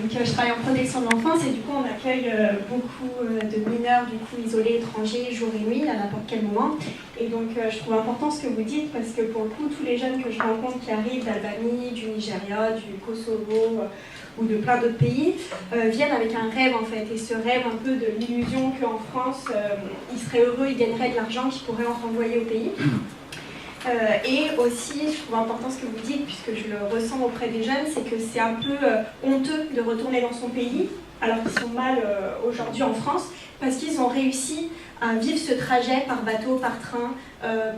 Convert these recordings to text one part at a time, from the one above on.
je travaille en protection de l'enfance et du coup on accueille beaucoup de mineurs du coup isolés étrangers jour et nuit à n'importe quel moment. Et donc je trouve important ce que vous dites parce que pour le coup tous les jeunes que je rencontre qui arrivent d'Albanie, du Nigeria, du Kosovo ou de plein d'autres pays viennent avec un rêve en fait, et ce rêve un peu de l'illusion qu'en France ils seraient heureux, ils gagneraient de l'argent qu'ils pourraient en renvoyer au pays. Et aussi, je trouve important ce que vous dites, puisque je le ressens auprès des jeunes, c'est que c'est un peu honteux de retourner dans son pays, alors qu'ils sont mal aujourd'hui en France, parce qu'ils ont réussi à vivre ce trajet par bateau, par train,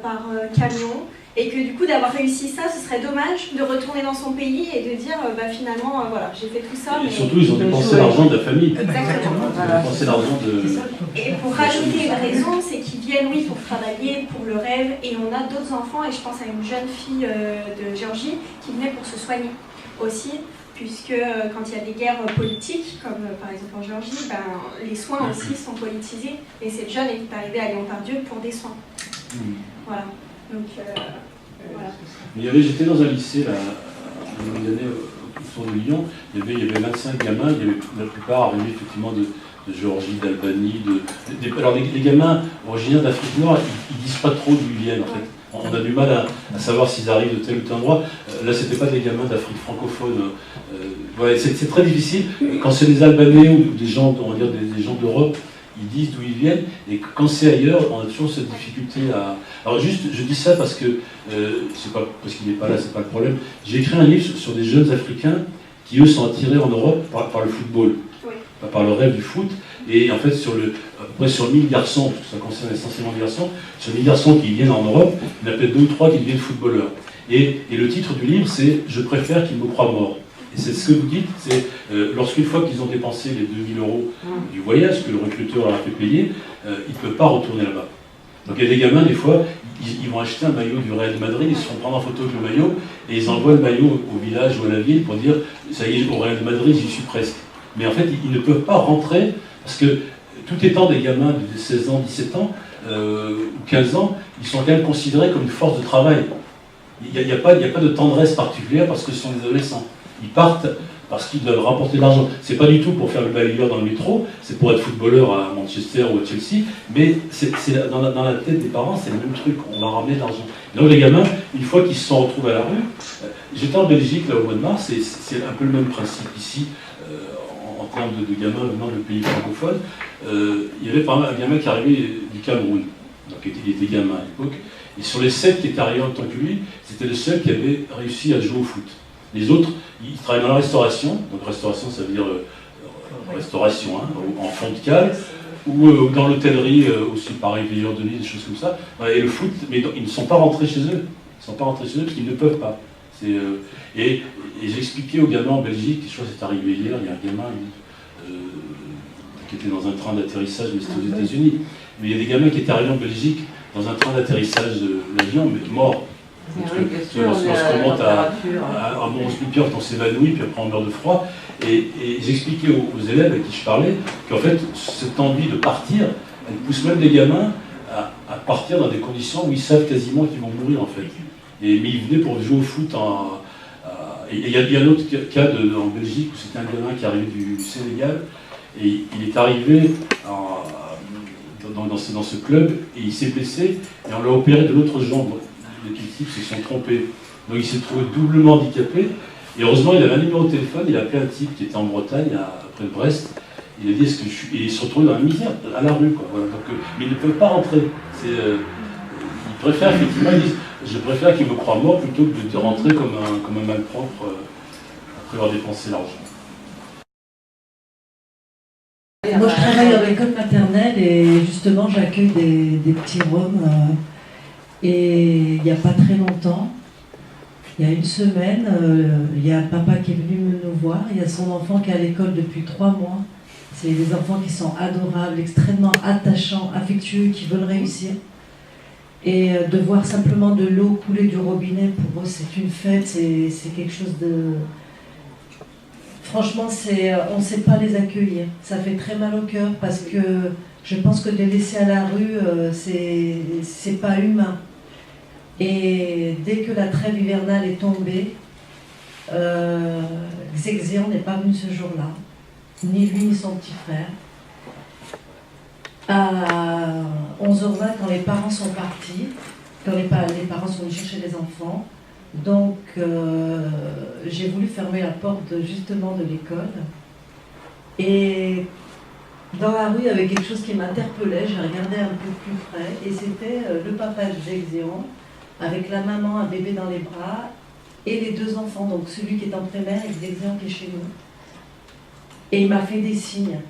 par camion, et que du coup d'avoir réussi ça, ce serait dommage de retourner dans son pays et de dire finalement, voilà, j'ai fait tout ça. Et surtout, ils ont dépensé l'argent de la famille. Exactement. Ils ont dépensé l'argent de... Et pour rajouter une raison, c'est qu'ils viennent, oui, pour travailler, pour le rêve, et on a d'autres enfants, et je pense à une jeune fille de Géorgie qui venait pour se soigner aussi, puisque quand il y a des guerres politiques, comme par exemple en Géorgie, les soins aussi sont politisés, et cette jeune est arrivée à Lyon-Pardieu pour des soins. Voilà. Donc, voilà. J'étais dans un lycée, là, à une année autour de Lyon, il y avait 25 gamins, il y avait la plupart arrivés effectivement de Géorgie, d'Albanie, alors les gamins originaires d'Afrique noire, ils disent pas trop d'où ils viennent en fait. On a du mal à savoir s'ils arrivent de tel ou tel endroit. Là, c'était pas des gamins d'Afrique francophone. Ouais, c'est très difficile. Quand c'est des Albanais ou des gens, on va dire des gens d'Europe, ils disent d'où ils viennent. Et quand c'est ailleurs, on a toujours cette difficulté à... Alors juste, je dis ça parce que, c'est pas parce qu'il n'est pas là, c'est pas le problème. J'ai écrit un livre sur des jeunes Africains qui, eux, sont attirés en Europe par le football. Par le rêve du foot, et en fait à peu près sur 1000 garçons, parce que ça concerne essentiellement les garçons, sur 1000 garçons qui viennent en Europe, il y en a peut-être 2 ou 3 qui deviennent footballeurs. Et le titre du livre, c'est « Je préfère qu'ils me croient mort ». Et c'est ce que vous dites, c'est lorsqu'une fois qu'ils ont dépensé les 2000 € du voyage que le recruteur leur a fait payer, ils ne peuvent pas retourner là-bas. Donc il y a des gamins, des fois, ils vont acheter un maillot du Real Madrid, ils se font prendre en photo avec le maillot, et ils envoient le maillot au village ou à la ville pour dire « Ça y est, au Real Madrid, j'y suis presque ». Mais en fait, ils ne peuvent pas rentrer, parce que tout étant des gamins de 16 ans, 17 ans, ou 15 ans, ils sont quand même considérés comme une force de travail. Il n'y a pas de tendresse particulière parce que ce sont des adolescents. Ils partent parce qu'ils doivent rapporter de l'argent. C'est pas du tout pour faire le balayeur dans le métro, c'est pour être footballeur à Manchester ou à Chelsea, mais dans la tête des parents, c'est le même truc, on va ramener de l'argent. Donc les gamins, une fois qu'ils se sont retrouvés à la rue, j'étais en Belgique là au mois de mars, c'est un peu le même principe ici, en termes de gamins venant de pays francophones. Il y avait par exemple un gamin qui arrivait du Cameroun, donc il était gamin à l'époque, et sur les 7 qui étaient arrivés en tant que lui, c'était le seul qui avait réussi à jouer au foot. Les autres, ils travaillent dans la restauration, donc restauration ça veut dire restauration, hein, en fond de cale, ou dans l'hôtellerie, aussi pareil, veilleur de nuit, des choses comme ça. Et le foot, mais ils ne sont pas rentrés chez eux. Ils ne sont pas rentrés chez eux parce qu'ils ne peuvent pas. Et j'expliquais aux gamins en Belgique, je crois que c'est arrivé hier, il y a un gamin qui était dans un train d'atterrissage, mais c'était aux États-Unis. Mais il y a des gamins qui étaient arrivés en Belgique dans un train d'atterrissage de l'avion, mais morts. Lorsqu'on monte à Mons-Lupior, on s'évanouit, puis après on meurt de froid. Et j'expliquais aux élèves à qui je parlais qu'en fait, cette envie de partir, elle pousse même les gamins à partir dans des conditions où ils savent quasiment qu'ils vont mourir en fait. Mais ils venaient pour jouer au foot. Il y a un autre cas en Belgique où c'était un gamin qui arrivait du Sénégal et il est arrivé dans ce club et il s'est blessé et on l'a opéré de l'autre jambe. Les types se sont trompés. Donc il s'est trouvé doublement handicapé. Et heureusement, il avait un numéro de téléphone, il a appelé un type qui était en Bretagne, près de Brest. Il a dit est-ce que je suis. Et il se retrouvait dans la misère, à la rue. Quoi. Voilà. Donc, mais ils ne peuvent pas rentrer. Ils préfèrent, effectivement, ils disent je préfère qu'ils me croient mort plutôt que de rentrer comme un malpropre après avoir dépensé l'argent. Moi, je travaille dans l'école maternelle et justement, j'accueille des petits Roms. Et il n'y a pas très longtemps, il y a une semaine, il y a un papa qui est venu nous voir. Il y a son enfant qui est à l'école depuis 3 mois. C'est des enfants qui sont adorables, extrêmement attachants, affectueux, qui veulent réussir. Et de voir simplement de l'eau couler du robinet, pour eux, c'est une fête, c'est quelque chose de... Franchement, on ne sait pas les accueillir. Ça fait très mal au cœur parce que je pense que de les laisser à la rue, c'est pas humain. Et dès que la trêve hivernale est tombée, Xéxian n'est pas venu ce jour-là, ni lui ni son petit frère. À 11h20, quand les parents sont partis, quand les parents sont venus chercher les enfants, donc j'ai voulu fermer la porte justement de l'école. Et dans la rue, il y avait quelque chose qui m'interpellait, j'ai regardé un peu plus près, et c'était le papa de Xéxian, avec la maman, un bébé dans les bras, et les deux enfants, donc celui qui est en primaire et Xéxian qui est chez nous. Et il m'a fait des signes.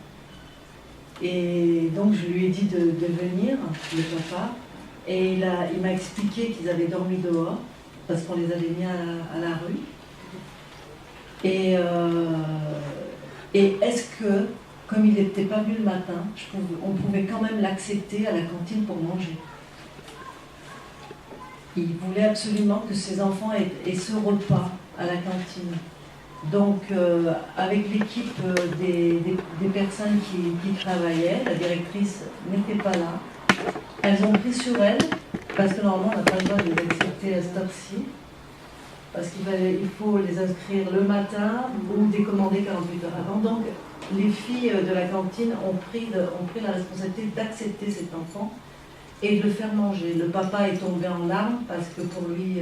Et donc je lui ai dit de venir, le papa, et il m'a expliqué qu'ils avaient dormi dehors, parce qu'on les avait mis à la rue. Et est-ce que, comme il n'était pas venu le matin, on pouvait quand même l'accepter à la cantine pour manger? Il voulait absolument que ses enfants aient ce repas à la cantine. Donc, avec l'équipe des personnes qui travaillaient, la directrice n'était pas là. Elles ont pris sur elles, parce que normalement on n'a pas le droit de les accepter à cette heure-ci, parce qu'il faut les inscrire le matin ou décommander 48 heures avant. Donc, les filles de la cantine ont pris la responsabilité d'accepter cet enfant et de le faire manger. Le papa est tombé en larmes parce que pour lui,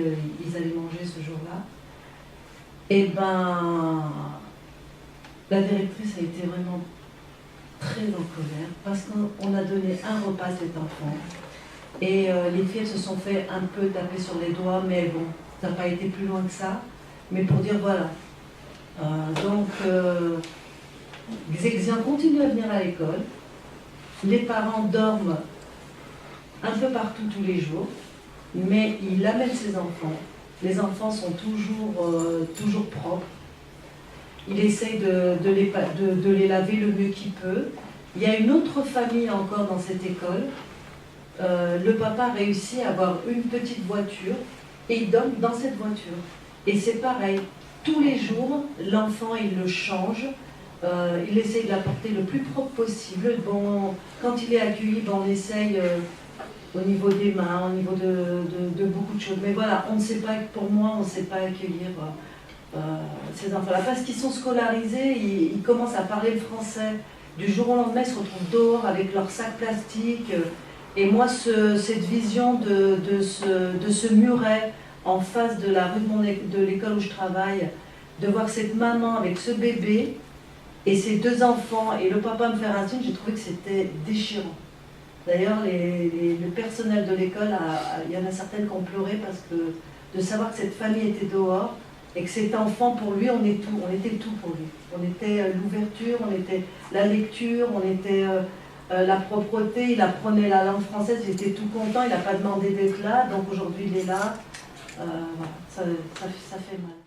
ils allaient manger ce jour-là. Et ben, la directrice a été vraiment très en colère parce qu'on a donné un repas à cet enfant. Et les filles, elles se sont fait un peu taper sur les doigts, mais bon, ça n'a pas été plus loin que ça. Mais pour dire voilà. Xéxian continue à venir à l'école. Les parents dorment un peu partout tous les jours, mais il amène ses enfants. Les enfants sont toujours propres. Il essaye de les laver le mieux qu'il peut. Il y a une autre famille encore dans cette école. Le papa réussit à avoir une petite voiture et il donne dans cette voiture. Et c'est pareil, tous les jours, l'enfant il le change. Il essaye de l'apporter le plus propre possible. Bon, quand il est accueilli, on essaye au niveau des mains, au niveau de beaucoup de choses. Mais voilà, on ne sait pas, pour moi, on ne sait pas accueillir ces enfants-là. Parce qu'ils sont scolarisés, ils commencent à parler le français. Du jour au lendemain, ils se retrouvent dehors avec leurs sacs plastiques. Et moi, cette vision de ce muret en face de la rue de l'école où je travaille, de voir cette maman avec ce bébé, et ces deux enfants, et le papa me faire un signe, j'ai trouvé que c'était déchirant. D'ailleurs, le personnel de l'école, il y en a certaines qui ont pleuré parce que de savoir que cette famille était dehors, et que cet enfant, pour lui, on était tout pour lui. On était l'ouverture, on était la lecture, on était la propreté, il apprenait la langue française, il était tout content, il n'a pas demandé d'être là, donc aujourd'hui il est là. Voilà, ça fait mal.